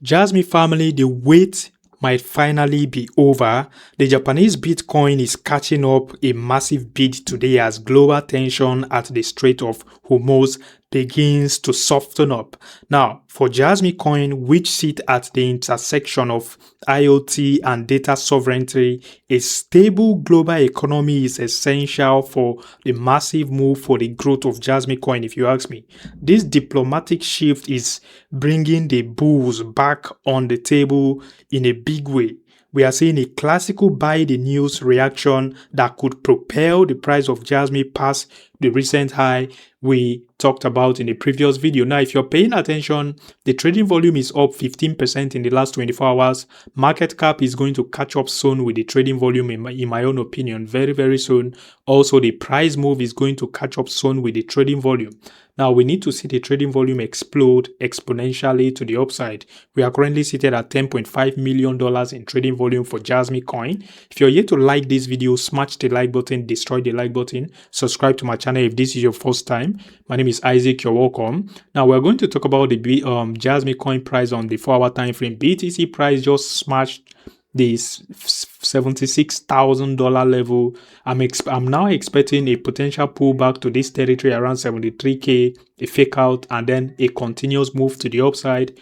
Jasmy family, the wait might finally be over. The Japanese Bitcoin is catching up a massive beat today as global tension at the Strait of Hormuz begins to soften up. Now, for Jasmy coin, which sit at the intersection of IoT and data sovereignty, a stable global economy is essential for the massive move for the growth of Jasmy coin, if you ask me. This diplomatic shift is bringing the bulls back on the table in a big way. We are seeing a classical buy the news reaction that could propel the price of Jasmy past the recent high we talked about in the previous video. Now, if you're paying attention, the trading volume is up 15% in the last 24 hours. Market cap is going to catch up soon with the trading volume, in my own opinion, very, very soon. Also, the price move is going to catch up soon with the trading volume. Now, we need to see the trading volume explode exponentially to the upside. We are currently seated at $10.5 million in trading volume for Jasmy coin. If you're yet to like this video, smash the like button, destroy the like button, subscribe to my channel if this is your first time. My name is Isaac, you're welcome. Now, we're going to talk about the Jasmy coin price on the 4-hour time frame. BTC price just smashed this $76,000 level. I'm now expecting a potential pullback to this territory around 73k, a fake out, and then a continuous move to the upside.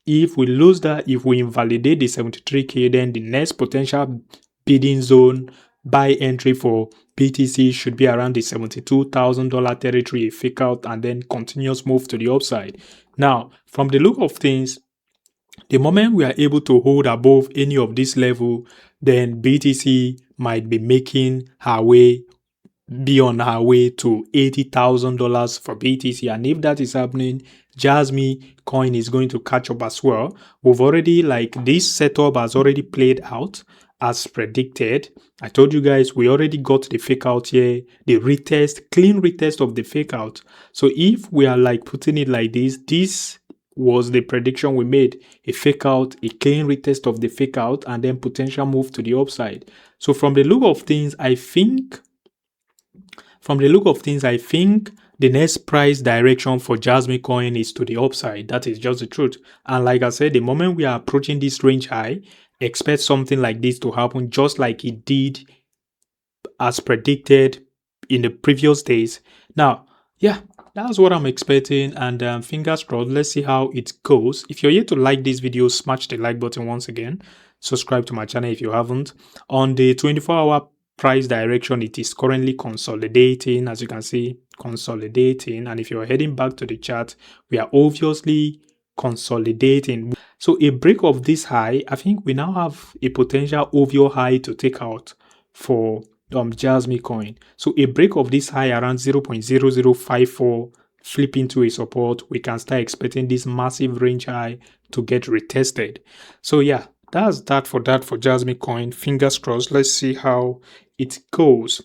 If we lose that, if we invalidate the 73k, then the next potential bidding zone buy entry for BTC should be around the $72,000 territory, a fake out, and then continuous move to the upside. Now, from the look of things, the moment we are able to hold above any of this level, then BTC might be making her way, be on her way to $80,000 for BTC. And if that is happening, Jasmy coin is going to catch up as well. We've already, this setup has already played out as predicted. I told you guys we already got the fake out here, the retest, clean retest of the fake out. So if we are putting it like this was the prediction we made: a fake out, a clean retest of the fake out, and then potential move to the upside. So from the look of things, I think the next price direction for Jasmy coin is to the upside. That is just the truth. And like I said, the moment we are approaching this range high, expect something like this to happen, just like it did as predicted in the previous days. Now, yeah, that's what I'm expecting, and fingers crossed. Let's see how it goes. If you're yet to like this video, smash the like button once again. Subscribe to my channel if you haven't. On the 24-hour price direction, it is currently consolidating, as you can see, consolidating. And if you're heading back to the chart, we are obviously consolidating. So a break of this high, I think we now have a potential OVO high to take out for Jasmy coin. So a break of this high around 0.0054 flip into a support, we can start expecting this massive range high to get retested. So yeah, that's that for Jasmy coin. Fingers crossed. Let's see how it goes.